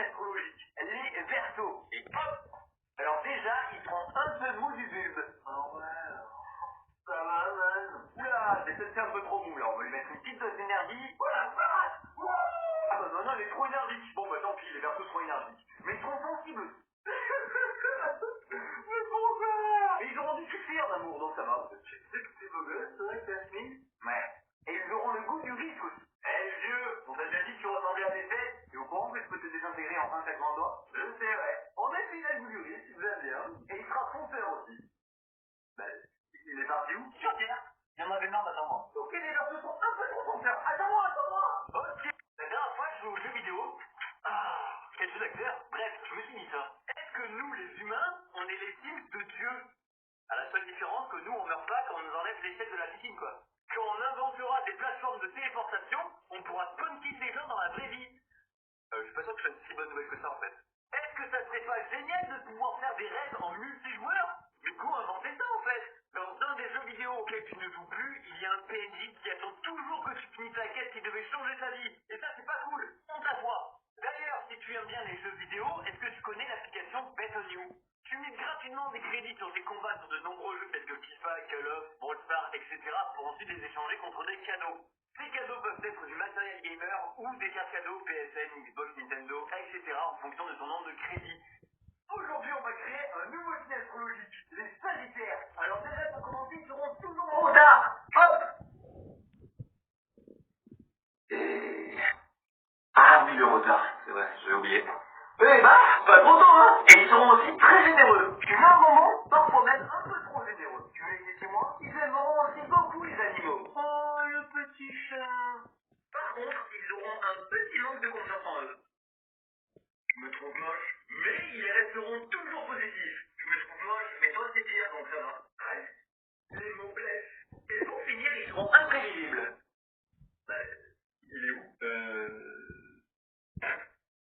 astrologique, les Verseaux. Et hop! Alors déjà, ils seront un peu mous du bulbe. Oh ouais, ça va, man. Oula, mais ça c'est un peu trop mou là, on va lui mettre une petite dose d'énergie. Voilà, voilà. Ah bah non, il est trop énergique. Bon bah tant pis, les Verseaux seront énergiques. Mais ils seront sensibles aussi. Mais pourquoi? Mais ils auront du succès en amour, donc ça va. Tu sais que c'est beau gosse, toi, Jasmine? Ouais. Et ils auront le goût du risque aussi. Eh vieux, on t'a déjà dit que tu ressemblais à tes fesses. Et au courant que je peux te désintégrer en un segment doigt? Je sais, ouais. On a fait le goût du risque, vous allez bien. Et il sera fonceur aussi. Ben, il est parti où? Sur Terre. Il y en avait marre d'attendre. Ok, les Verseaux sont un peu trop fonceurs. Attends-moi. Ok. La dernière fois, je jouais aux jeux vidéo. Ah, quel jeu d'acteur. Bref, je me suis dit ça. Est-ce que nous, les humains, on est les Sims de Dieu? À la seule différence que nous, on meurt pas quand on nous enlève l'échelle de la piscine, quoi. Quand on inventera des plateformes de téléportation, on pourra punker les gens dans la vraie vie. Je suis pas sûr que ce soit une si bonne nouvelle que ça, en fait. Est-ce que ça serait pas génial de pouvoir faire des raids en multijoueur? Du coup, inventer ça, en fait. Dans un des jeux vidéo auxquels tu ne joues plus, il y a un PNJ qui attend toujours que tu finisses la quête qui devait changer ta vie. Et ça, c'est pas cool. Honte à toi. D'ailleurs, si tu aimes bien les jeux vidéo, est-ce que tu connais l'application Bet on You? Tu mets gratuitement des crédits sur tes combats sur de nombreux jeux tels que FIFA, Call of, Brawl Stars, etc. pour ensuite les échanger contre des cadeaux. Ces cadeaux peuvent être du matériel gamer ou des cartes cadeaux PSN, Xbox, Nintendo, etc. en fonction de ton nombre de crédits. Aujourd'hui, on va créer un nouveau signe astrologique, les Sagittaires. Alors déjà, pour commencer, ils seront toujours en retard. Hop! Et... Ah oui, le retard, c'est vrai, j'ai oublié. Eh bah, pas trop tôt, hein. Et ils seront aussi très généreux. Tu veux un moment, parfois même un peu trop généreux. Tu veux les laisser moi? Ils aimeront aussi beaucoup les animaux. Oh, le petit chat. Par contre, ils auront un petit manque de confiance en eux. Je me trouve moche, mais ils resteront toujours positifs. Je me trouve moche, mais toi c'est pire, donc ça va. Bref, les mots blessent. Et pour finir, ils seront imprévisibles. Bah, il est où?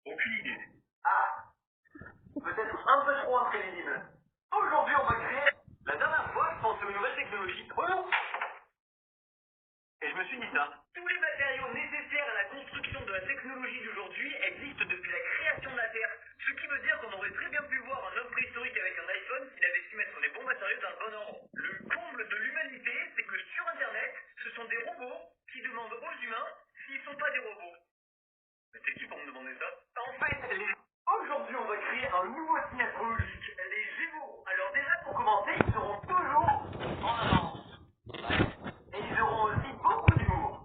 Aucune idée. Ah, peut-être un peu trop imprévisible. Aujourd'hui, on va créer... La dernière fois, je pensais aux nouvelles technologies. Oh non! Et je me suis dit ça. Tous les matériaux nécessaires à la construction de la technologie d'aujourd'hui existent depuis la création de la Terre. Ce qui veut dire qu'on aurait très bien pu voir un homme préhistorique avec un iPhone s'il avait su mettre les bons matériaux dans le bon ordre. Le comble de l'humanité, c'est que sur Internet, ce sont des robots qui demandent aux humains s'ils sont pas des robots. Mais t'es qui pour me demander ça? En fait, aujourd'hui, on va créer un nouveau signe astrologique, les Gémeaux. Alors déjà, pour commencer, ils seront toujours en avance. Et ils auront aussi beaucoup d'humour.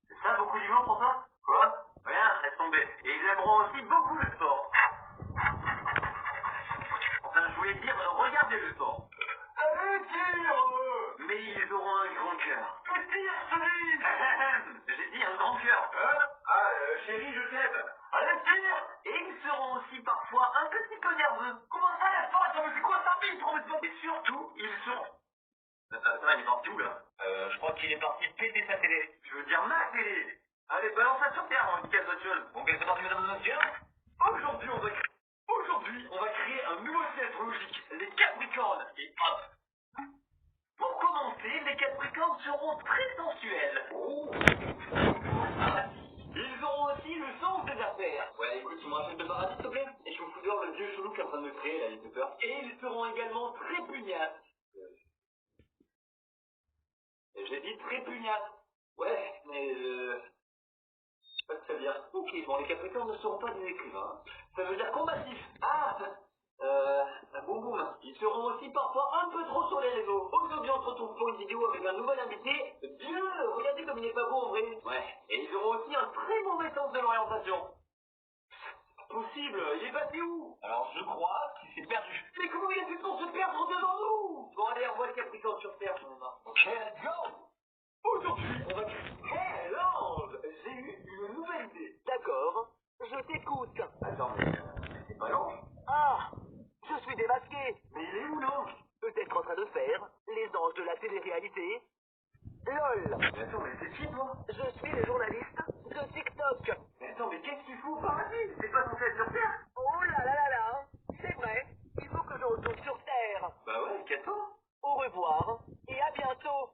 C'est ça, beaucoup d'humour pour toi? Quoi? Rien, laisse tomber. Et ils aimeront aussi beaucoup le sport. Enfin, je voulais dire, regardez le sport. Allez, tire! Mais ils auront un grand cœur. Tire, celui! J'ai dit un grand cœur. Chérie, je t'aime. Allez, tire! Et ils seront aussi parfois un petit peu nerveux. Comment ça, la force? Mais c'est quoi ça, il trouve ça? Et surtout, ils seront... Attends, il est parti où, là? Je crois qu'il est parti péter sa télé. Je veux dire ma télé. Allez, balance ça sur terre, on casse autre chose. Bon, c'est parti, mesdames et messieurs. Aujourd'hui, on va créer un nouveau signe astrologique, les Capricornes. Et hop! Pour commencer, les Capricornes seront très sensuels. Oh. Ils auront aussi le sens des affaires. Ouais, écoute, tu me rappelles de paradis, s'il te plaît? Et je me fous dehors le vieux chelou qui est en train de me créer, là, il fait peur. Et ils seront également très pugnaces. J'ai dit très pugnaces. Ouais, mais je sais pas ce que ça veut dire. Ok, bon, les Capricornes ne seront pas des écrivains. Ça veut dire combatifs. Ah, boum boum. Ils seront aussi parfois un peu trop sur les réseaux. Aujourd'hui, on se retrouve pour une vidéo avec un nouvel invité. Dieu, regardez comme il est pas beau en vrai. Ouais, et ils auront aussi un très mauvais sens de l'orientation. Possible, il est passé où? Alors je crois qu'il s'est perdu. Mais comment il a fait pour se perdre devant nous? Bon allez, on voit les Capricornes sur Terre, j'en ai marre. Ok, let's go! Aujourd'hui, on va... Hé, l'ange! J'ai eu une nouvelle idée. D'accord, je t'écoute. Attends, mais c'est pas l'ange? Ah, je suis démasqué. Mais il est où l'ange? Peut-être en train de faire les anges de la télé-réalité. LOL. Mais attends, mais c'est qui toi? Je suis le journaliste de TikTok. Mais attends, mais qu'est-ce qu'il fout au paradis? C'est pas censé être sur Terre? Oh là là là là, c'est vrai, il faut que je retourne sur Terre. Bah ouais, qu'attends? Au revoir et à bientôt.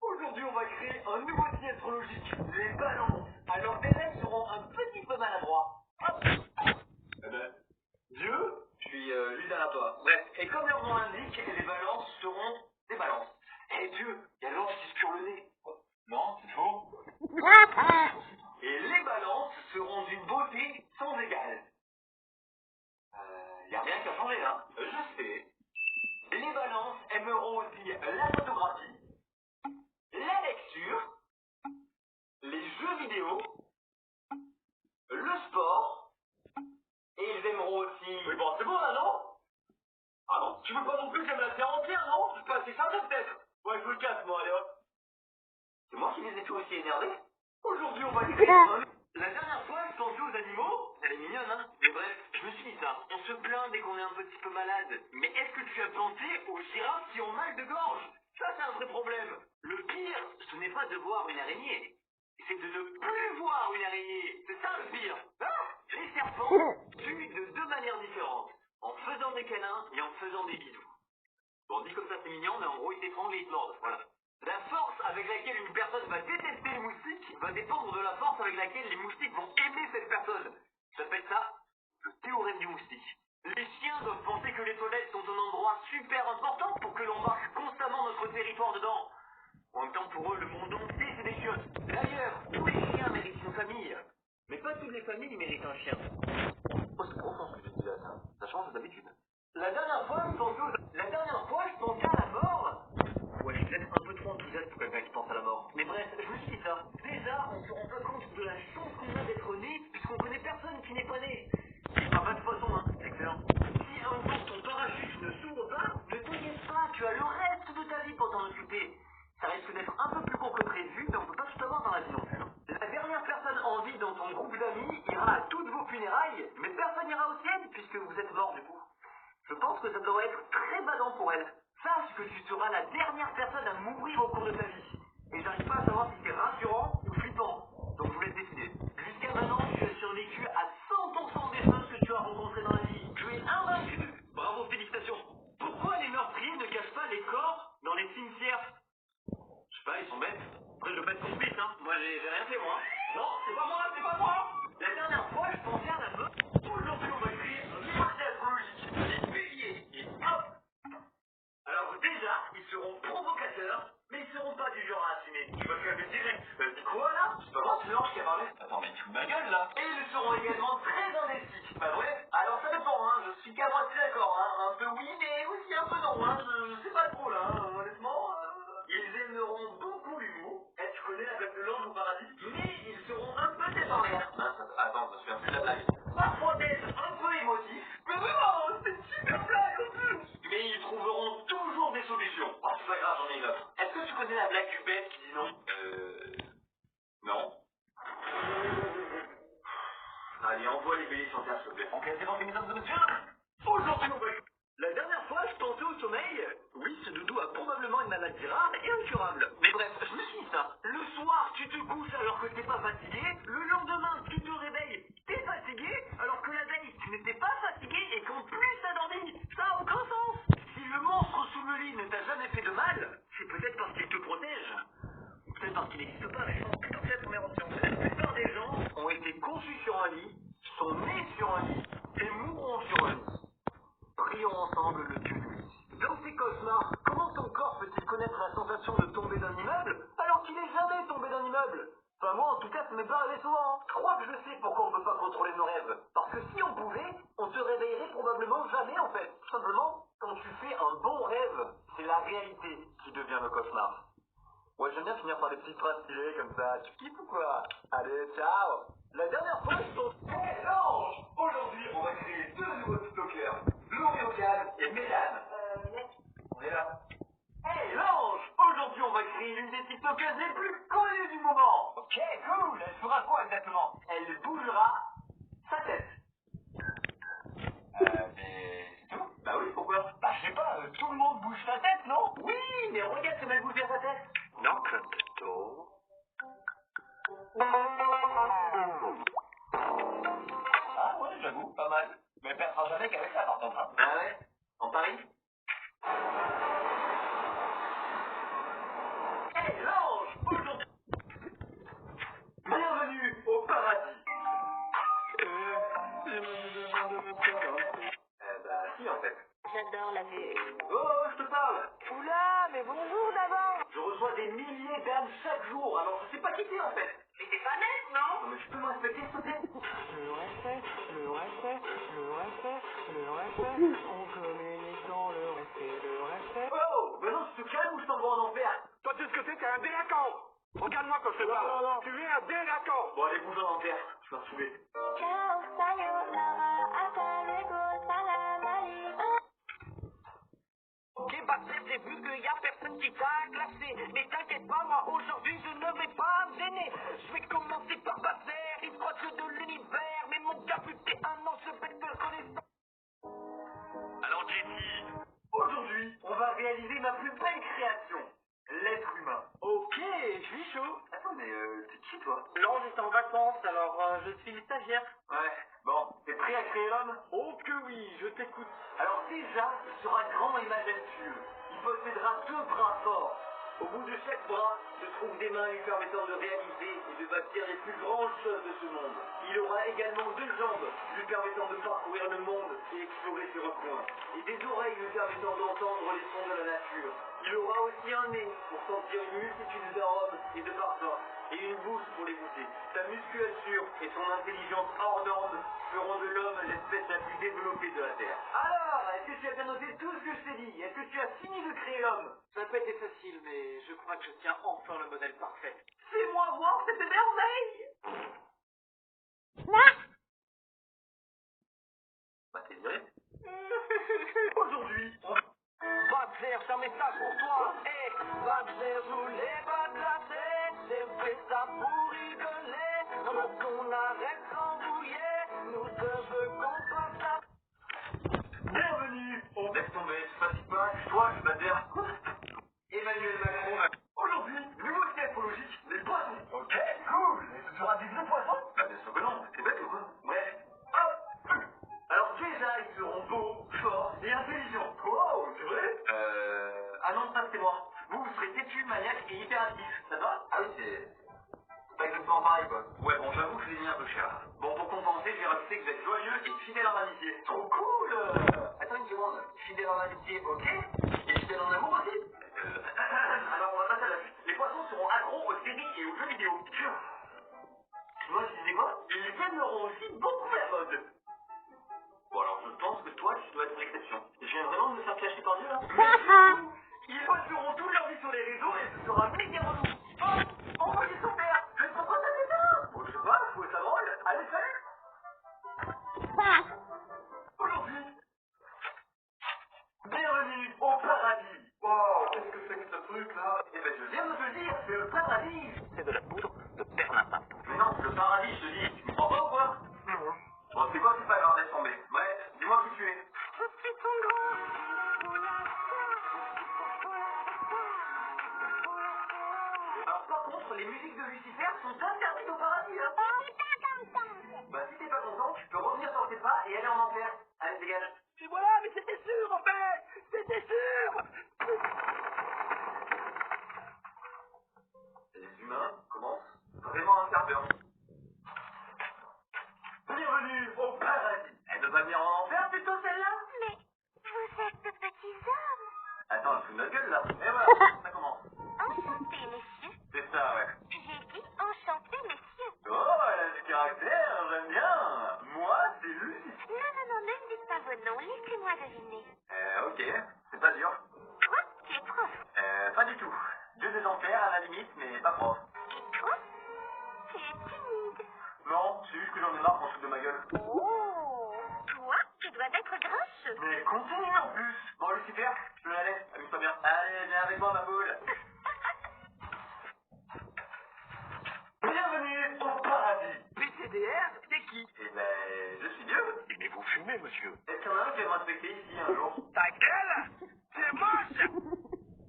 Aujourd'hui, on va créer un nouveau signe être logique. Les balances. Alors tes rêves seront un petit peu maladroits. Hop. Eh ben, Dieu, puis lui derrière toi. Bref, et comme leur nom l'indique, les balances seront des balances. Eh Dieu, il y a l'ange qui se pure le nez. Non, c'est faux. Et les balances seront d'une beauté sans égale. Y a rien qui a changé, hein. Je sais. Les balances aimeront aussi la photographie, la lecture, les jeux vidéo, le sport, et ils aimeront aussi... Oui, bon, c'est bon, là, non? Ah non, tu veux pas non plus que j'aime la terre entière, non? C'est pas assez simple, peut-être. Ouais, je me casse, moi, allez, hop. C'est moi qui les ai tous aussi énervés. Aujourd'hui, on va créer un... La dernière fois, je pensais aux animaux. Elle est mignonne, hein? Mais bref, je me suis dit ça. On se plaint dès qu'on est un petit peu malade. Mais est-ce que tu as pensé aux girafes qui ont mal de gorge? Ça, c'est un vrai problème. Le pire, ce n'est pas de voir une araignée. C'est de ne plus voir une araignée. C'est ça le pire. Ah, les serpents tuent de deux manières différentes. En faisant des câlins et en faisant des bisous. Bon, dit comme ça, c'est mignon, mais en gros, ils t'étranglent et ils te mordent. Voilà. La force avec laquelle une personne va détester les moustiques va dépendre de la force avec laquelle les moustiques vont aimer cette personne. J'appelle ça le théorème du moustique. Les chiens doivent penser que les toilettes sont un endroit super important pour que l'on marque constamment notre territoire dedans. En même temps, pour eux, le monde entier, c'est des chiottes. D'ailleurs, tous les chiens méritent une famille. Mais pas toutes les familles méritent un chien. Oh, c'est profond ce que tu dis là, ça. Ça change d'habitude. La dernière fois, je pensais à la mort. Ouais, je suis peut-être un peu trop enthousiaste pour quelqu'un qui pense à la mort. Mais bref, je me suis dit ça. Déjà, on se rend pas compte de la chance qu'on a d'être né, puisqu'on connaît personne qui n'est pas né. Ah bah de toute façon, hein, c'est excellent. Si un jour ton parachute ne s'ouvre pas, ne t'inquiète pas, tu as le reste de ta vie pour t'en occuper. Ça risque d'être un peu plus court que prévu, mais on peut pas tout avoir dans la vie non plus. La dernière personne en vie dans ton groupe d'amis ira à toutes vos funérailles, mais personne n'ira aux siennes puisque vous êtes mort du coup. Je pense que ça doit être très badant pour elle. Sache que tu seras la dernière personne à mourir au cours de ta vie. Et j'arrive pas à savoir si c'est rassurant ou flippant. Donc je vous laisse décider. Jusqu'à maintenant, tu as survécu à 100% des choses que tu as rencontrées dans la vie. Tu es invaincu. Bravo, félicitations. Pourquoi les meurtriers ne cachent pas les corps dans les cimetières? Je sais pas, ils sont bêtes. Après, je veux pas être complice, hein. Moi, j'ai rien fait, moi. Non, c'est pas moi, c'est pas moi. La dernière fois, je pensais à la meuf. Aujourd'hui, on va créer un marché astrologique. Les béliers. Et hop. Alors déjà, ils seront provocateurs, mais ils seront pas du genre à assumer. Tu vas faire le direct. Dis quoi, là? C'est pas moi, c'est l'ange qui a parlé. Attends, mais tu fous de ma gueule, là. Et ils seront également très investis. Pas vrai? Alors, ça dépend, hein. Je suis qu'à moitié d'accord, hein. Un peu oui, mais aussi un peu non, hein. Je sais pas trop, là. Honnêtement, ils aimeront beaucoup l'humour. Eh, tu connais la blague de l'ange au paradis? Mais ils seront un peu débarrières. Attends, je me souviens plus de la blague. Parfois d'être un peu émotifs. Mais vraiment, c'est une super blague en plus. Mais ils trouveront toujours des solutions. Oh, c'est pas grave, j'en ai une autre. Est-ce que tu connais la blague du bête qui dit non? Non. Allez, envoie les béliers sur terre, s'il te plaît. Ok, c'est bon, mesdames et messieurs. Aujourd'hui, on va... La dernière fois, je pensais au sommeil. Oui, ce doudou a probablement une maladie rare et incurable. Mais bref, je me suis dit ça. Le soir, tu te couches alors que t'es pas fatigué. Le lendemain, tu te réveilles, t'es fatigué, alors que la veille, tu n'étais pas fatigué et qu'en plus t'as dormi. Ça a aucun sens. Si le monstre sous le lit ne t'a jamais fait de mal, c'est peut-être parce qu'il te protège. Ou peut-être parce qu'il n'existe pas, mais je pense plutôt que c'est la première option. La plupart des gens ont été conçus sur un lit, sont nés sur un lit et mourront sur un lit. Prions ensemble le Dieu nuit. Dans ces cauchemars, comment ton corps peut-il connaître la sensation de tomber d'un immeuble alors qu'il n'est jamais tombé d'un immeuble? Enfin moi en tout cas ça m'est pas arrivé souvent. Je crois que je sais pourquoi on ne peut pas contrôler nos rêves. Parce que si on pouvait, on se réveillerait probablement jamais en fait. Tout simplement, quand tu fais un bon rêve, c'est la réalité qui devient le cauchemar. Ouais, j'aime bien finir par des petites phrases stylées comme ça. Tu kiffes ou quoi? Allez, ciao! La dernière fois, je pense... Hé, l'ange! Aujourd'hui, on va créer deux nouveaux TikTokers. L'Oréocal et Mélane. Mec. On est là. Hé, l'ange! Aujourd'hui, on va créer l'une des TikTokers les plus connues du moment. Ok, cool! Elle fera quoi exactement? Elle bougera sa tête. Mais c'est tout? Bah oui, pourquoi? Bah je sais pas, tout le monde bouge sa tête, non? Oui, mais regarde comme elle bouge bien sa tête. Knock at the door. Ah ouais, j'avoue, pas mal. Mais elle perdra jamais qu'avec ça, par contre. Hein. Ah ouais? En Paris? Hey, l'ange! Aujourd'hui... des milliers d'âmes chaque jour, alors je sais pas quitter en fait. Mais t'es pas net, non? Non mais je peux me respecter s'il te plaît. Le respect, le respect, le respect, le respect, on communique dans le respect, le respect. Oh, ben non, tu te calmes ou je t'envoie en enfer. Toi, tu sais ce que c'est? T'es un délinquant! Regarde-moi quand je te parle! non. Tu es un délinquant! Bon allez, bouge en enfer, je vais retrouver. Ciao, sayonara, hasta luego, salam alaikum. Ok, Baptiste, j'ai vu qu'il y a personne qui t'a classé. Mais t'inquiète pas, moi aujourd'hui je ne vais pas me gêner. Je vais commencer par Baptiste, il croit que de l'univers. Mais mon gars, vu que t'es un an, je vais te faire connaître. Alors Jessie, aujourd'hui, on va réaliser ma plus belle création, l'être humain. Ok, je suis chaud. Attends, mais t'es qui toi? Non, j'étais en vacances, alors je suis stagiaire. Ouais, bon, t'es prêt à créer l'homme? Oh que oui, je t'écoute. Alors déjà, il sera grand et majestueux. Il possédera 2 bras forts. Au bout de chaque bras se trouvent des mains lui permettant de réaliser et de bâtir les plus grandes choses de ce monde. Il aura également 2 jambes lui permettant de parcourir le monde et explorer ses recoins. Et des oreilles lui permettant d'entendre les sons de la nature. Il aura aussi un nez pour sentir une multitude d'arômes et de parfums. Et une bouche pour les goûter. Sa musculature et son intelligence hors normes feront de l'homme l'espèce la plus développée de la Terre. Alors, est-ce que tu as bien noté tout ce que je t'ai dit? Est-ce que tu as fini de créer l'homme? Ça n'a pas été facile, mais je crois que je tiens enfin le modèle parfait. Fais-moi voir cette merveille! Bah t'es viré. Aujourd'hui, on... Baptiste, j'ai un message pour toi. Hey, Baptiste, je voulais pas de la tête. J'ai fait ça pour rigoler. Faut qu'on arrête d'embrouiller. Nous deux veux qu'on fasse ça. Bienvenue! On laisse tomber, je fatigue pas, toi je m'adhère. Emmanuel Macron. Aujourd'hui, nouveau test logique, les poissons. Ok, cool! Et ce sera des vieux poissons? Bah bien sûr que non, c'est bête ou quoi? Bref, hop! Alors déjà, ils seront beaux, forts et intelligents. Wow, c'est vrai? Ah non, ça c'est moi. Vous serez têtu, maniaque et hyperactif, ça va? Ah oui, c'est pas exactement pareil quoi. Ouais, bon, j'avoue que je l'ai mis un peu cher. Bon, pour compenser, j'ai rajouté que vous êtes joyeux et fidèle en amitié. Trop cool! Attends une seconde, fidèle en amitié, ok? Et fidèle en amour aussi? Alors, on va passer à la suite. Les poissons seront accros aux séries et aux jeux vidéo. Sûr. Tu vois, je disais quoi? Ils aimeront aussi beaucoup la mode. Bon, alors, je pense que toi, tu dois être l'exception. Je viens vraiment de me faire cacher par Dieu, là. Ils passeront toute leur vie sur les réseaux et ce sera méga relou. Oh, envoyez son père. Mais pourquoi t'as fait ça? Bon, je sais pas, je trouvais ça drôle. Allez, salut. Aujourd'hui, bienvenue au paradis. Wow, qu'est-ce que c'est que ce truc là? Eh ben je viens de te le dire, c'est le paradis. C'est de la poudre de perlimpinpin. Mais non, le paradis, je te dis, tu me crois pas ou quoi? Bon, c'est quoi, c'est pas grave, laisse tomber. Bref, dis-moi qui tu es. Je suis ton grand. Alors par contre, les musiques de Lucifer sont interdites au paradis, hein. Bah si t'es pas content, tu peux revenir sur tes pas et aller en enfer. Allez, dégage. Et voilà, mais c'était sûr en fait! C'était sûr! Les humains commencent vraiment à faire peur. Bienvenue au paradis. Elle veut pas venir en enfer plutôt celle-là? Mais vous êtes de petits hommes. Attends, elle fout de notre gueule là. Et voilà, ça commence. Enchanté, messieurs. C'est ça, ouais. J'ai dit enchanté, messieurs. Oh, elle a du caractère, j'aime bien. Moi, c'est Lucie. Non, ne me dites pas vos noms, laissez-moi deviner. Ok, c'est pas dur. Toi, tu es prof. Pas du tout. Dieu des enfers à la limite, mais pas prof. Et toi, tu es timide. Non, c'est juste que j'en ai marre qu'on se fout de ma gueule. Oh. Toi, tu dois être grincheux. Mais continue en plus. Bon, Lucifer, je peux y aller, amuse-toi bien. Allez, viens avec moi, ma boule. Bienvenue au paradis. PCDR, c'est qui? Eh ben, je suis Dieu. Mais vous fumez, monsieur. Est-ce qu'il y en a un qui va me respecter ici un jour? Ta gueule! C'est moche!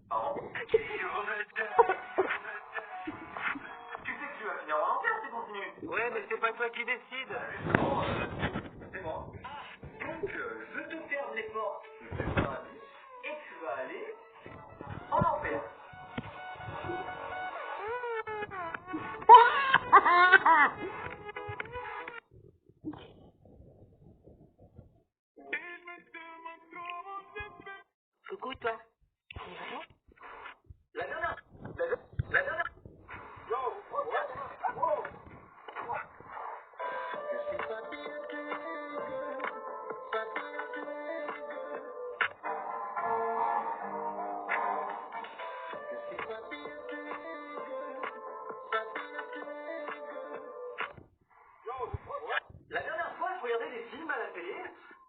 Pardon? Tu sais que tu vas finir en enfer si tu continues. Ouais, mais c'est pas toi qui décide. Justement, c'est moi. Donc, je te ferme les portes du paradis et tu vas aller en enfer. Coucou, toi. La nana. La dernière fois, je regardais des films à la télé.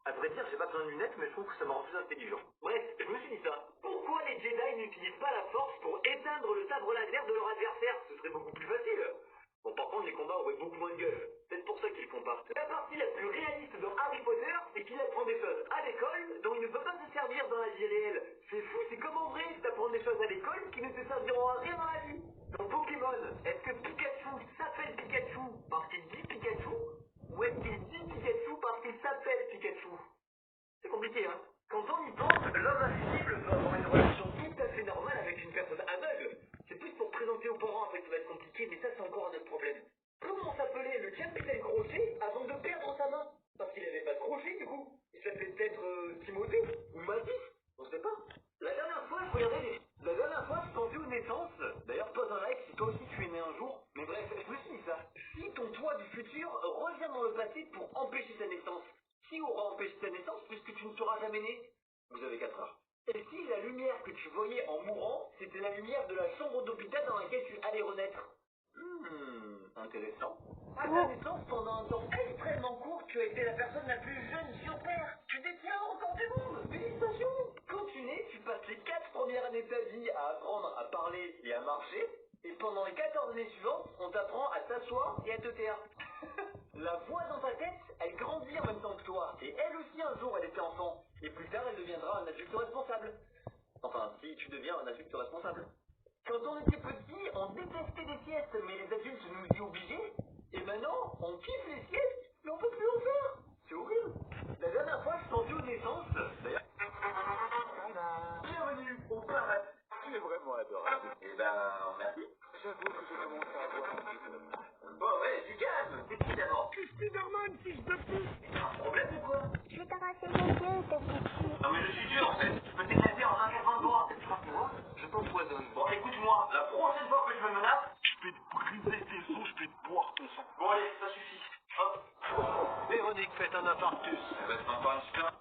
À vrai dire, j'ai pas besoin de lunettes, mais je trouve que ça me rend plus intelligent. Bref, je me suis dit ça. Pourquoi les Jedi n'utilisent pas la force pour éteindre le sabre laser de leur adversaire? Ce serait beaucoup plus facile. Bon, par contre, les combats auraient beaucoup moins de gueule. C'est pour ça qu'ils le font pas. La partie la plus réaliste dans Harry Potter, c'est qu'il apprend des choses à l'école dont il ne peut pas se servir dans la vie réelle. C'est fou, c'est comme en vrai, t'apprends des choses à l'école qui ne te serviront à rien dans la vie. Dans Pokémon, est-ce que Pikachu s'appelle Pikachu parce qu'il dit Pikachu? Ou est-ce qu'il dit Pikachu parce qu'il s'appelle Pikachu? C'est compliqué, hein. Quand on y pense, l'homme invisible peut avoir une relation tout à fait normale avec une personne aveugle. C'est plus pour présenter aux parents après que ça va être compliqué, mais ça c'est encore un autre problème. Comment s'appelait le capitaine Crochet avant de perdre sa main? Parce qu'il n'avait pas de crochet du coup. Il s'appelait peut-être Timothée ou Mathis, on sait pas. La dernière fois, je pensais aux naissances. D'ailleurs, pose un like si toi aussi tu es né un jour. Mais bref, je me suis dit ça. Si ton toi du futur revient dans le passé pour empêcher sa naissance, qui aura empêché ta naissance puisque tu ne seras jamais né? Vous avez 4 heures. Et si la lumière que tu voyais en mourant, c'était la lumière de la chambre d'hôpital dans laquelle tu allais renaître? Intéressant. À ta naissance, pendant un temps extrêmement court, tu as été la personne la plus jeune sur Terre. Tu détiens le record du monde. Félicitations. Quand tu nais, tu passes les 4 premières années de ta vie à apprendre à parler et à marcher. Et pendant les 14 années suivantes, on t'apprend à t'asseoir et à te taire. La voix dans ta tête, elle grandit en même temps que toi. Et elle aussi, un jour, elle était enfant. Et plus tard, elle deviendra un adulte responsable. Enfin, si tu deviens un adulte responsable. Quand on était petit, on détestait les siestes, mais les adultes nous y obligeaient. Et maintenant, on kiffe les siestes, mais on peut plus en faire. C'est horrible. La dernière fois, je pensais aux naissances. D'ailleurs, bienvenue au paradis. Tu es vraiment adorable. Eh ben, merci. J'avoue que je commence à avoir un petit peu. Bon, ouais, du calme. C'est qui d'abord? Spider-Man, fils de pute. T'as un problème ou quoi? Je vais t'arracher les yeux, ta petite. Non mais je suis dur en fait. Je peux t'éclater en un claquement de doigts. Tu crois que moi, je t'empoisonne. Bon, écoute-moi. La prochaine fois que je me menace, je vais te briser tes os, je vais te boire ton sang. Bon allez, ça suffit. Hop. Véronique, faites un infarctus. Eh ben, c'est encore une super...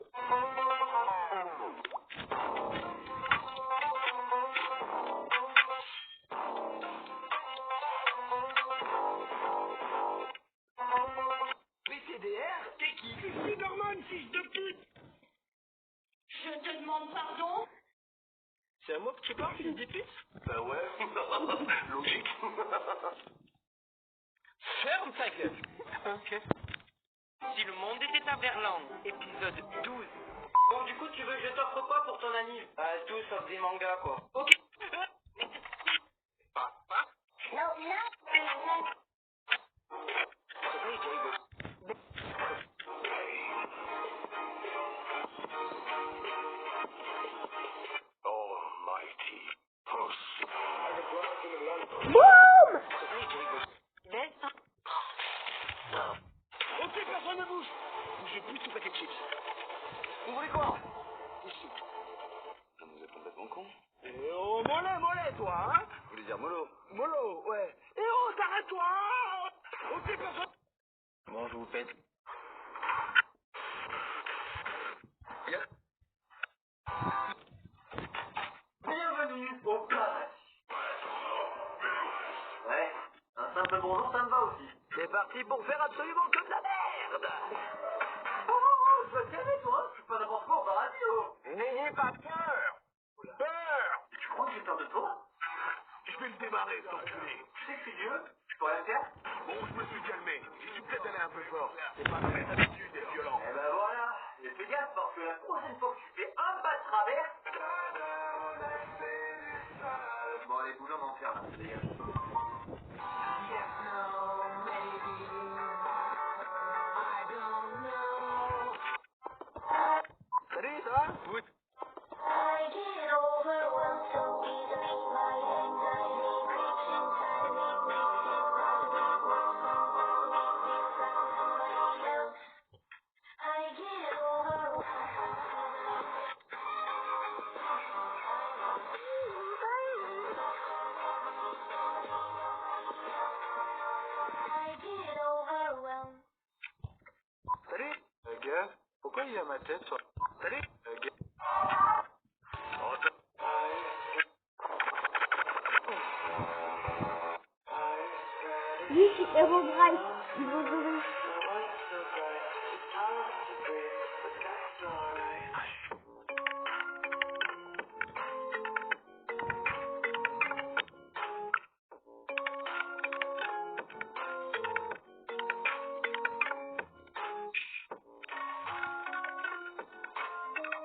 PCDR, t'es qui? Spider-Man, fils de pute. Je te demande pardon? C'est à moi que tu parles, fils de pute? Bah ouais. Logique. Ferme ta gueule. Ok. Si le monde était un verlan, épisode 12. Bon, du coup, tu veux que je t'offre quoi pour ton anniv? Tout sauf des mangas, quoi. Ok. Non, non. Almighty puss. Boum! Ok, personne ne bouge. Bougez plus tout paquet de chips. Vous voulez quoi? Ici. Ça nous est complètement con. Eh oh, mollet, toi, hein? Vous voulez dire mollo? Mollo, ouais. Eh oh, t'arrête-toi! Ok, personne... Bon, je vous pète. Bienvenue au paradis. Ouais, un simple bonjour, ça me va aussi. C'est parti pour faire absolument que de la merde. Oh, tu vas te calmer, toi. Je suis pas n'importe quoi au paradis, oh. N'ayez pas peur! Peur! Et tu crois que j'ai peur de toi? Je vais le démarrer, cet enculé. Tu sais que je suis Dieu. Je peux rien faire. Bon, je me suis calmé. J'y suis peut-être allé un peu fort. C'est pas dans mes habitudes d'être violent. Eh ben voilà. Et fais gaffe parce que la prochaine fois que tu fais un pas de travers... Bon, allez, bouge en enfer, là. Salut, ça va? Oui. I get overwhelmed so easily. My anxiety creeps inside of me, makes it harder somebody else. I get overwhelmed. I get overwhelmed. Salut! Gars, pourquoi il a ma tête, toi? Salut! Gars. Oh, Geek et Bright. Ils vont jouer.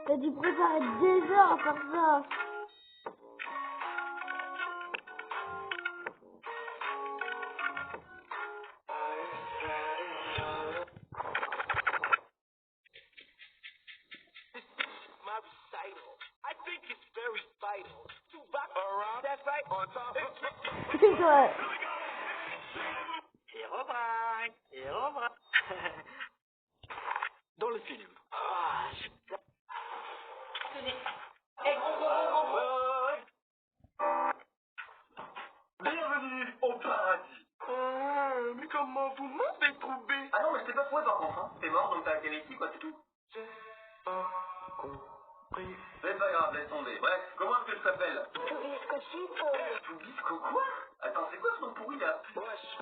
T'as dû préparer des heures à faire ça. My recital. I think it's very vital to rock around. That's right. On top of C'est vrai. Et rebraille. Dans le film. Ah, Bienvenue au paradis. mais comment vous m'avez trouvé? Ah non, mais je t'ai pas foué par contre, hein. T'es mort, donc t'as atterri ici, quoi, c'est tout. Compris. C'est pas grave, laisse tomber. Bref, comment est-ce que je t'appelle? Tubiscocito. Tubisco quoi? Attends, c'est quoi ce nom pourri là? Wesh.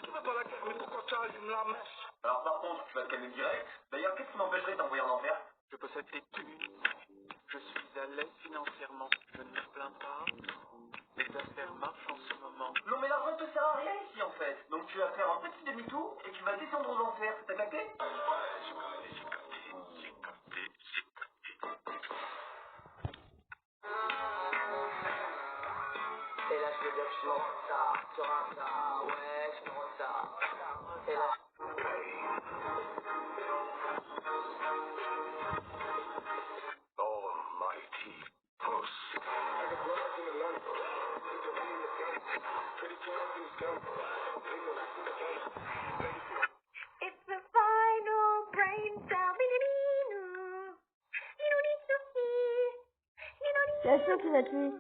Tu vas pas la guerre, mais pourquoi tu allumes la mèche? Alors par contre, tu vas te calmer direct. D'ailleurs, qu'est-ce qui m'empêcherait de t'envoyer en enfer? Je possède des thunes. Je suis à l'aise financièrement. Je ne me plains pas. Les affaires marchent en ce moment. Non mais l'argent te sert à rien ici en fait. Donc tu vas faire un petit demi-tour et tu vas descendre aux enfers. T'as capté? Et là je veux dire que je suis en retard, sur un tas, ouais je suis en retard. Et là Almighty puss. It's the final brain cell. C'est sûr qu'il va tuer.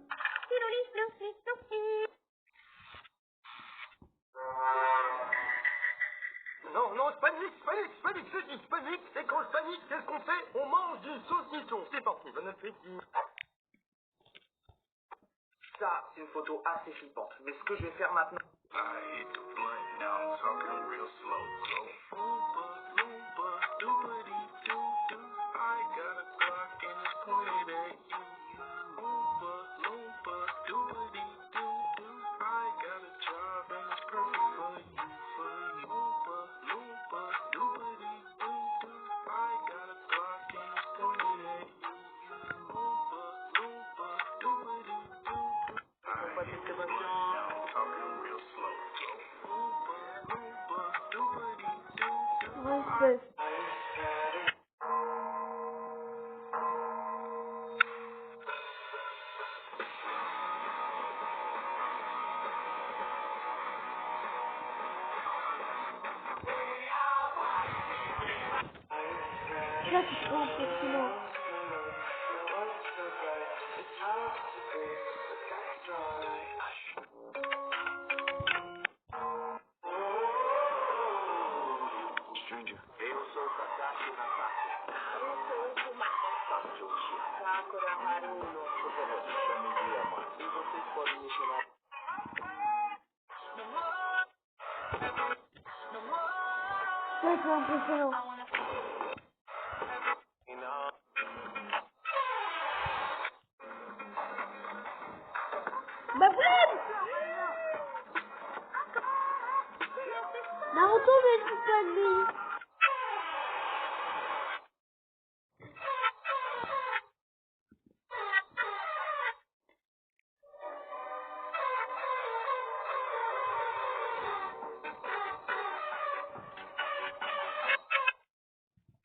Non, je panique, je panique. Et quand je panique, qu'est-ce qu'on fait? On mange du saucisson. C'est parti, bon appétit. Ça, c'est une photo assez flippante. Mais ce que je vais faire maintenant... Respect. Là, c'est trop impressionnant. Stranger. Eu sou o Kakashi na parte. Eu sou o Fumaça. Sakura Haruno. E vocês podem me chamar. Ça, c'est impressionnant. Bah, Fred! Naruto, mais c'est pas lui.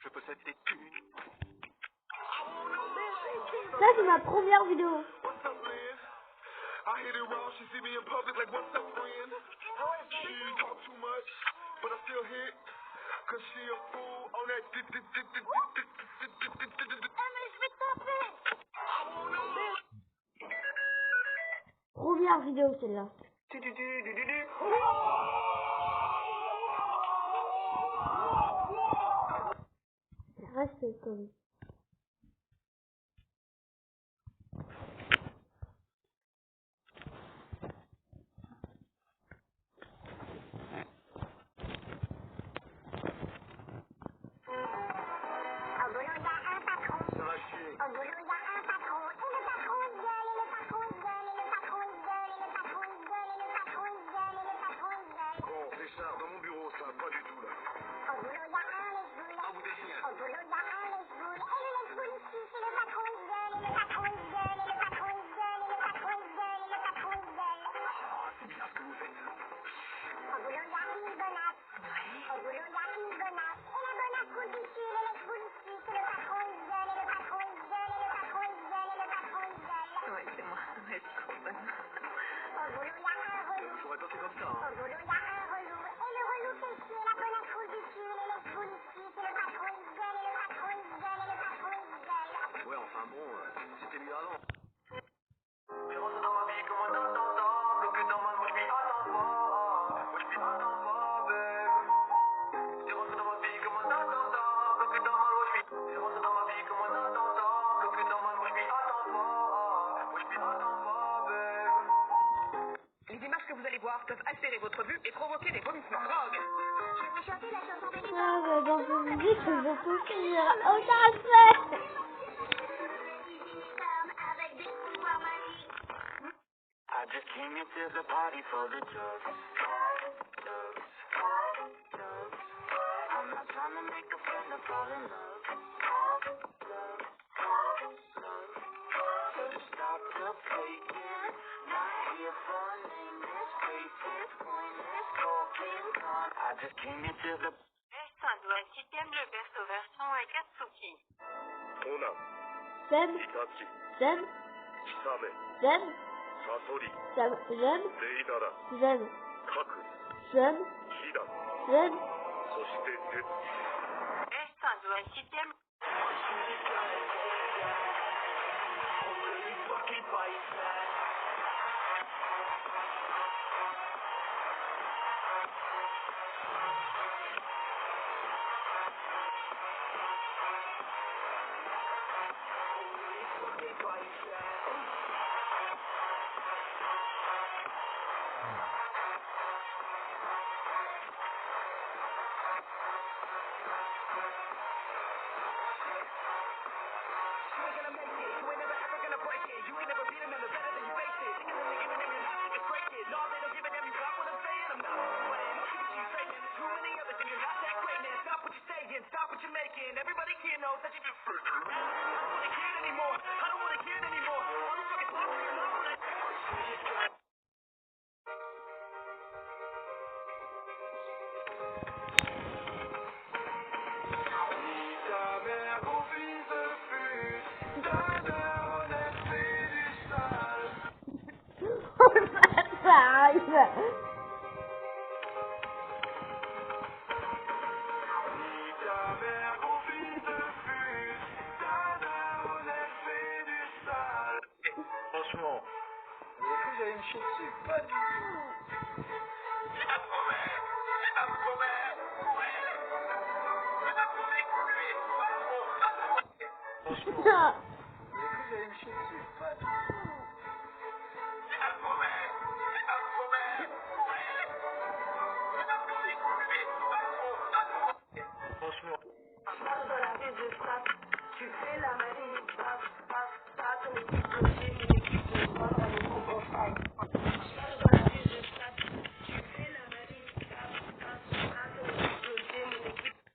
Je possède des thunes. Ça, c'est ma première vidéo. What's up, man? I hit it raw. She see me in public like, what's up, friend? She talk too much, but I still hit. Cause she a fool on that. Première vidéo, celle-là. Reste comme. Connard, dans mon bureau, ça, pas du tout, là. Au boulot, y a un lèche-boule. Ah, vous décidez. Au boulot, y a un lèche-boule. Et le lèche-boule ici, c'est le patron, il gueule. Et le patron, il gueule. Et le patron, il gueule. Et le patron, il gueule. Et le patron, il gueule. C'est bien ce que vous faites. Au boulot, y a une bonasse. Au boulot, y a une bonasse. Et la bonasse roule dessus. Et le lèche-boule ici, c'est le patron, il gueule. Et le patron, il gueule. Et le patron, il gueule. Et le patron, il gueule. Ouais, c'est moi. Ouais, c'est trop bonne. Au boulot, y a un relou. Il faudrait passer comme ça, Au hein. boulot, y a un relou. Et le relou fait chier. La bonasse roule dessus. Et le lèche-boule ici, c'est le patron, il gueule. Et le patron, il gueule. Et le patron, il gueule. Ouais, enfin bon, c'était mieux avant. Je rentre dans ma vie comme un attentat, bloqué dans ma moi je m'y attends pas, moi je m'y attends pas, babe. Je rentre dans ma vie comme un attentat, bloqué dans ma loi, je rentre dans ma vie comme un attentat, bloqué dans ma loi, je m'y attends pas, moi je m'y attends pas, babe. Les images que vous allez voir peuvent altérer votre vue et provoquer des vomissements. Drogue. Je vais chanter la chanson des Ah, mais dans une musique, je peux finir au café. avec des pouvoirs magiques. I just came into the party for the drugs. I'm not trying to make a friend or fall in love. So stop the faking. Not here for nameless faces, pointless talking. I just came into the. Le verso version Akatsuki. Ona, J'aime, Itachi, j'aime, Kisame, j'aime, Sasori, j'aime, Reinara, j'aime, Kaku, j'aime, Hida, j'aime. そして鉄。Ça arrive. Franchement, vous avez cru que j'allais me chier dessus? Pas du tout. Franchement, vous avez cru que j'allais me chier dessus? Pas du tout. Franchement.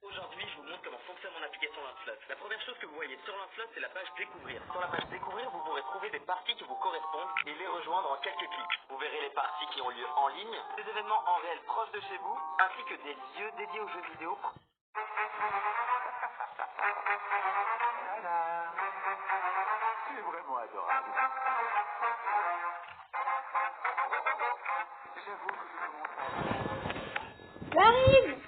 Aujourd'hui, je vous montre comment fonctionne mon application Landslot. La première chose que vous voyez sur Landslot, c'est la page Découvrir. Sur la page Découvrir, vous pourrez trouver des parties qui vous correspondent et les rejoindre en quelques clics. Vous verrez les parties qui ont lieu en ligne, des événements en réel proches de chez vous, ainsi que des lieux dédiés aux jeux vidéo. Tu es vraiment adorable. J'avoue que je commence à... J'arrive.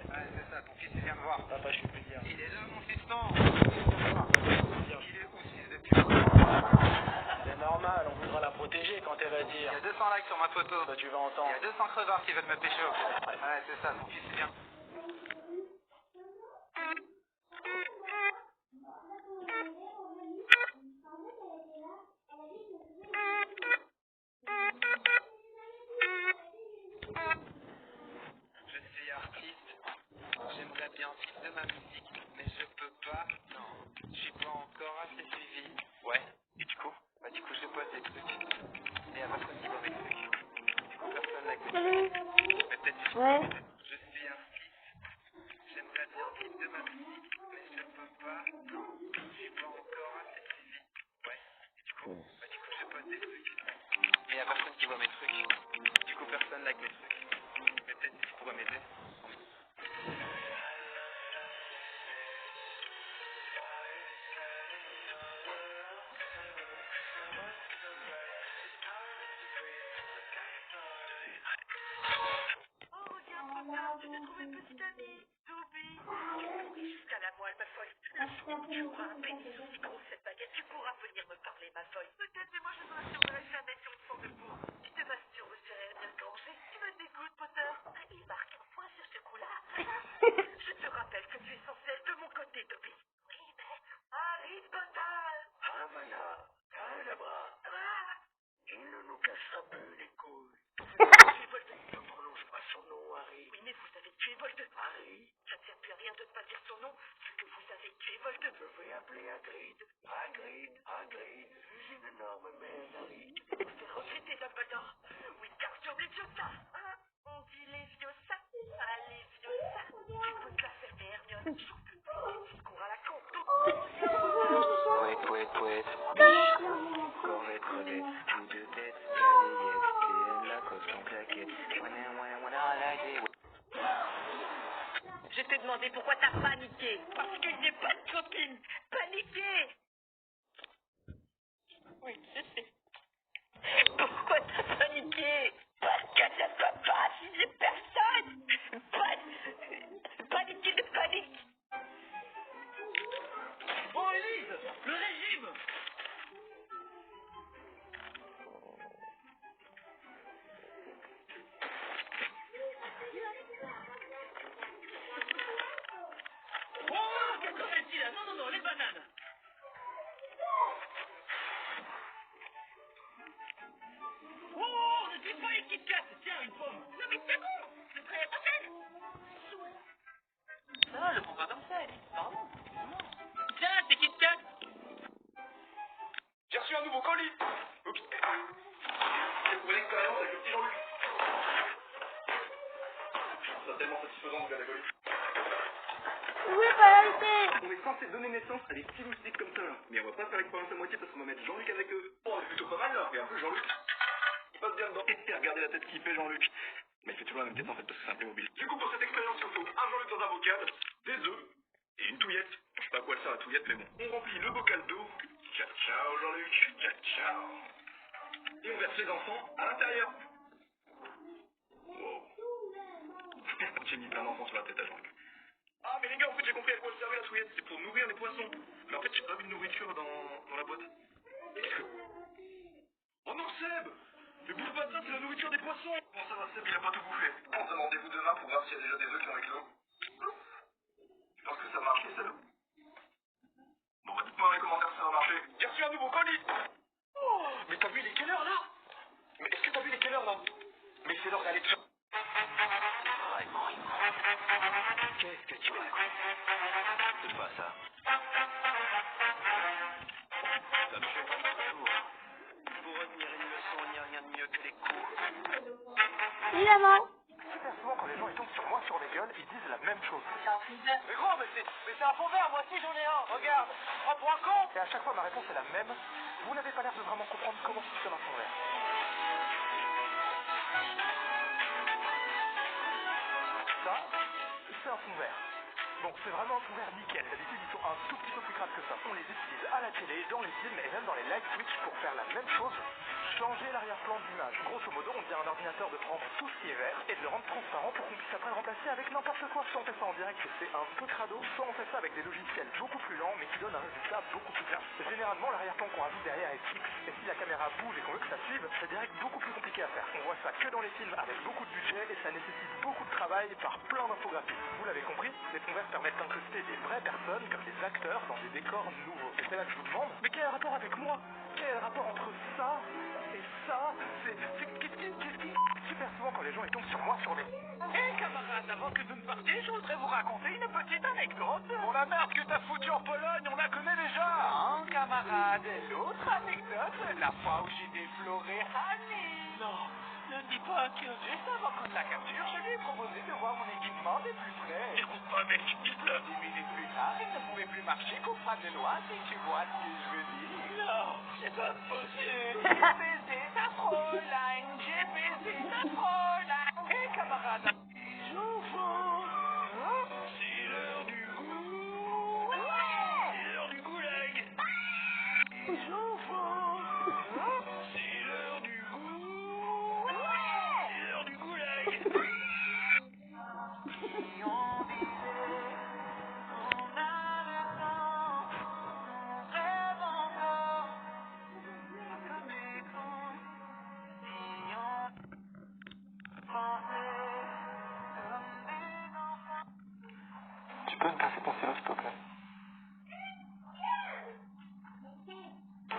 Ouais, c'est ça, ton fils il vient de voir. Papa, je peux dire. Il est là, mon fiston. Il est où, ce fils de pute? C'est normal, on voudra la protéger quand elle va dire. Il y a 200 likes sur ma photo. Bah, tu vas entendre. Il y a 200 crevards qui veulent me pécho. Ouais, c'est ça, ton fils il vient. Bah du coup je poste des trucs. Mais y'a personne qui voit mes trucs. Du coup personne like mes trucs. Mais peut-être que tu pourrais m'aider. Oh, regarde, papa, je t'ai trouvé une petite amie, Toby. Tu pourris jusqu'à la moelle, ma folle. Tu auras un pénis aussi gros que cette baguette. Tu pourras venir me parler, ma folle. Peut-être, mais moi, je ne masturberai jamais sur une forme de bourre. Tu te masturbes sur elle bien gorgée. Tu me dégoûtes, Potter. Il marque un point sur ce coup-là. Je te rappelle que tu es censé être de mon côté, Toby. Oui, maître. Harry Potter. Havana. Cadabra. Il ne nous cassera plus les couilles. Tu Voldemort. Ne prononce pas son nom, Harry. Oui, mais vous avez tué Voldemort. Harry. Ça ne sert plus à rien de ne pas dire son nom, vu que vous avez tué Voldemort. Je vais appeler Hagrid. Hagrid. Je suis une énorme merde, Harry. Tu peux me faire regretter, Dumbledore. Oui, car sur les vieux ça. Hein? On dit les vieux ça. Ah, les vieux ça. Tu peux te la fermer, Hermione. Je trouve que tu discours à la con. Pouet, corvée crevée, bout de tête, balayette, TN la coste en claquette, Je t'ai demandé pourquoi t'as paniqué. Parce que j'ai pas de copine. Paniqué. Oui, je sais. Pourquoi t'as paniqué? Parce que je peux pas si j'ai personne. Paniqué de panique. Bon, Élise, le régime. Oh, qu'est-ce qu'on a dit là? Non, les bananes. Oh, ne dis pas les Kit Kat. Tiens, une pomme. Non, mais c'est bon. Je ferai pas peine. Non, je prends pas comme ça, Élise. Pardon. Tiens, c'est Kit Kat. J'ai reçu un nouveau colis. Oups. C'est pour une expérience avec le petit Jean-Luc. Je trouve ça tellement satisfaisant de regarder colis. Oui, parité. On est censé donner naissance à des petits moustiques comme ça là. Mais on va pas faire l'expérience à moitié parce qu'on va mettre Jean-Luc avec eux. Oh, on est plutôt pas mal là. Regarde un peu Jean-Luc. Il passe bien dedans. Et regardez la tête qu'il fait Jean-Luc. Mais il fait toujours la même tête en fait parce que c'est un Playmobil. Du coup pour cette expérience il faut un Jean-Luc dans un bocal, des œufs et une touillette. Je sais pas à quoi elle sert la touillette mais bon. On remplit le bocal d'eau. Ciao ciao Jean-Luc. Ciao ciao. Et on verse les enfants à l'intérieur. Wow. J'ai mis plein d'enfants sur la tête à Jean-Luc. Ah mais les gars en fait j'ai compris à quoi elle servait la touillette. C'est pour nourrir les poissons. Mais en fait j'ai pas vu de nourriture dans la boîte. Qu'est-ce que... Oh non Seb! Mais bouffe pas ça, c'est la nourriture des poissons! Bon ça va Seb, il a pas tout bouffé. On se donne rendez-vous demain pour voir s'il y a déjà des œufs qui ont éclos. Je pense que ça marche les salauds. Bon bah dites-moi dans les commentaires si ça va marcher. J'ai reçu un nouveau colis! Oh! Mais t'as vu il est quelle heure là? Mais est-ce que t'as vu il est quelle heure là? Mais c'est l'heure d'aller te faire... Vraiment, qu'est-ce que tu as? C'est pas ça. Ça me fait toujours. Pour retenir une leçon, il n'y a rien de mieux que les cours. Évidemment. Super souvent quand les gens ils tombent sur moi sur les gueules, ils disent la même chose. Mais gros, mais c'est un fond vert, moi aussi j'en ai un, regarde, prends pour un con. Et à chaque fois ma réponse est la même, vous n'avez pas l'air de vraiment comprendre comment fonctionne un fond vert. Ça, c'est un fond vert. Bon, c'est vraiment un fond vert nickel. D'habitude, ils sont un tout petit peu plus crades que ça. On les utilise à la télé, dans les films et même dans les light switch pour faire la même chose, changer l'arrière-plan de l'image. Grosso modo, on dit à un ordinateur de prendre tout ce qui est vert et de le rendre transparent pour qu'on puisse après le remplacer avec n'importe quoi. Soit on fait ça en direct, c'est un peu crado, soit on fait ça avec des logiciels beaucoup plus lents mais qui donnent un résultat beaucoup plus clair. Généralement, l'arrière-plan qu'on rajoute derrière est fixe. Et si la caméra bouge et qu'on veut que ça suive, c'est direct beaucoup plus compliqué à faire. On voit ça que dans les films avec beaucoup de budget et ça nécessite beaucoup de travail par plein d'infographies. Vous l'avez compris, les fonds verts permettent d'incruster des vraies personnes comme des acteurs dans des décors nouveaux. Et c'est là que je vous demande, mais quel est le rapport avec moi? Quel est le rapport entre ça et ça? Qu'est-ce qui... Super souvent quand les gens ils tombent sur moi sur les... Hé camarades, avant que vous ne partiez, je voudrais vous raconter une petite anecdote. Pour la merde que t'as foutue en Pologne, on la connaît déjà. Hein, camarade, l'autre anecdote, la fois où j'ai défloré Annie. Non, ne dis pas que juste avant qu'on la capture, je lui ai proposé de voir mon équipement de plus près. Écoute pas, mec, s'il te plaît. 10 minutes plus tard, il ne pouvait plus marcher qu'au bras de noix, si tu vois ce que je veux dire. Non, c'est pas possible. J'ai baisé ta Fräulein, j'ai baisé ta Fräulein. Hé, camarade. J'enfants, c'est l'heure du goût. C'est l'heure du goulag. J'enfants, c'est l'heure du goût. C'est l'heure du goulag. Si on disait qu'on a le temps, on rêve encore, comme des cons. Si on pensait comme des enfants. Tu peux me passer ton stylo, s'il te plaît?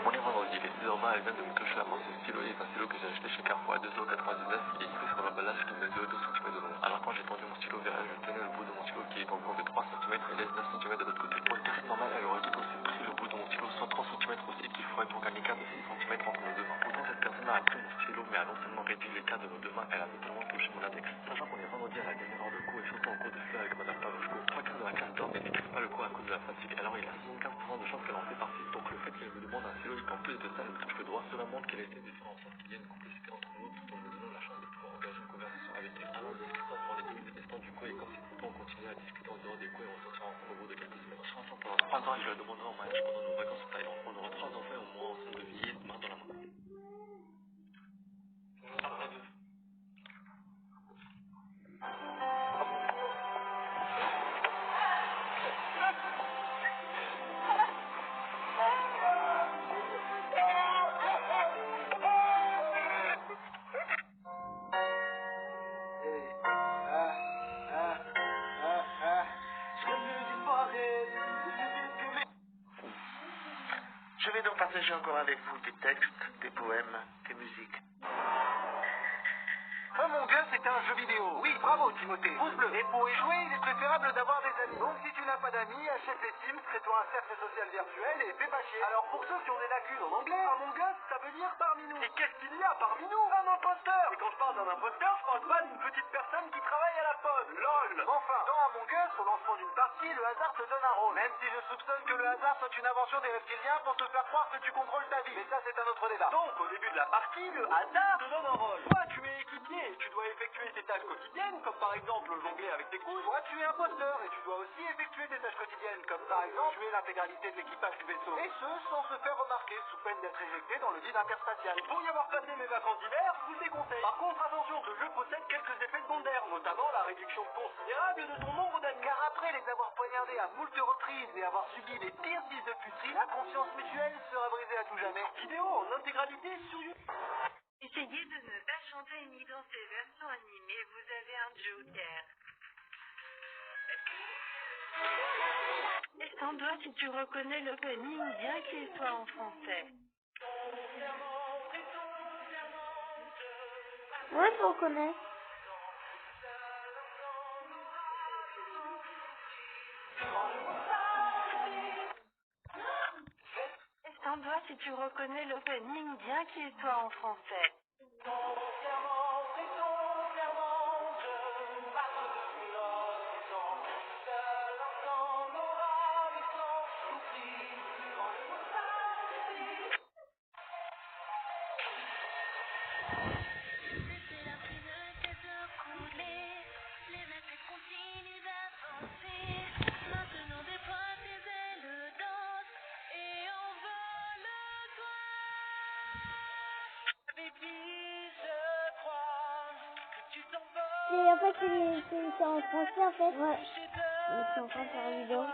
On est vendredi, il est 6h20, elle vient de me toucher la main. Ce stylo est un stylo que j'ai acheté chez Carrefour à 2,99 €. Il est écrit sur l'emballage qu'il mesure 2 cm de long. Alors quand j'ai tendu mon stylo vers elle, je tenais le bout de mon stylo qui est en long de 3 cm et laisse 9 cm de l'autre côté. Pour une personne normale, elle aurait tout aussi pris le bout de mon stylo, soit 3 cm aussi, qu'il ferait donc un écart de 6 cm entre nos deux mains. Pourtant, cette personne a pris mon stylo, mais a non seulement réduit l'écart de nos deux mains, elle a totalement touché mon index. Sachant qu'on est vendredi à la dernière heure de cours et surtout en cours de fleurs avec Madame Pavlovko, 3/4 de la classe dorment et n'écrivent pas le cours à cause de la fatigue. Alors il a 75% de chances qu'elle en fait partie. Donc le fait qu'elle me demande un stylo et qu'en plus de ça, elle me touche le doigt, cela montre qu'elle essaie de faire en sorte qu'il y ait une complicité entre nous tout en nous donnant la chance de pouvoir engager une conversation avec elle. Alors en discutant durant les 10 minutes restant du cours et comme c'est pourtant on continue à discuter en dehors des cours et on sortira ensemble au bout de quelques semaines. On sera ensemble pendant 3 ans et je la demanderai en mariage pendant nos vacances en Thaïlande. On aura 3 enfants et au moins ensemble de vieillir main dans la main. Je vais donc partager encore avec vous des textes, des poèmes, des musiques. Among Us est un jeu vidéo. Oui, bravo Timothée. Pouce bleu. Et pour y jouer, il est préférable d'avoir des amis. Donc si tu n'as pas d'amis, achète les Sims, crée-toi un cercle social virtuel et fais pas chier. Alors pour ceux qui ont des lacunes en anglais, Among Us, ça veut dire parmi nous. Et qu'est-ce qu'il y a parmi nous? Un imposteur. Et quand je parle d'un imposteur, je parle pas d'une petite personne qui travaille à la poste. LOL. Enfin, dans Among Us, au lancement d'une partie, le hasard te donne un rôle. Même si je soupçonne que le hasard soit une invention des reptiliens pour te faire croire que tu contrôles ta vie. Mais ça, c'est un autre débat. Donc, au début de la partie, le hasard te donne un rôle. Toi, tu es équipier et tu dois effectuer tes tâches quotidiennes, comme par exemple jongler avec tes couilles. Toi, tu es imposteur et tu dois aussi effectuer tes tâches quotidiennes, comme par exemple tuer l'intégralité de l'équipage du vaisseau. Et ce, sans se faire remarquer, sous peine d'être éjecté dans le vide interspatial. Pour y avoir passé mes vacances d'hiver, je vous le déconseille. Par contre, attention, ce jeu possède quelques effets secondaires, notamment la réduction considérable de ton nombre d'amis. Car après les avoir poignardés à moult reprises et avoir subi les pires fils de puterie, la conscience mutuelle sera brisée à tout jamais. Vidéo en intégralité sur YouTube. Essayez de ne pas chanter ni dans ces versions animées, vous avez un joker. Laisse-en-toi si tu reconnais l'opening, bien qu'il soit en français. Ouais, je reconnais. Laisse-en-toi si tu reconnais l'opening, bien qu'il soit en français. Et en fait, c'est en français en fait. Ouais. Donc, je suis en train de faire une vidéo.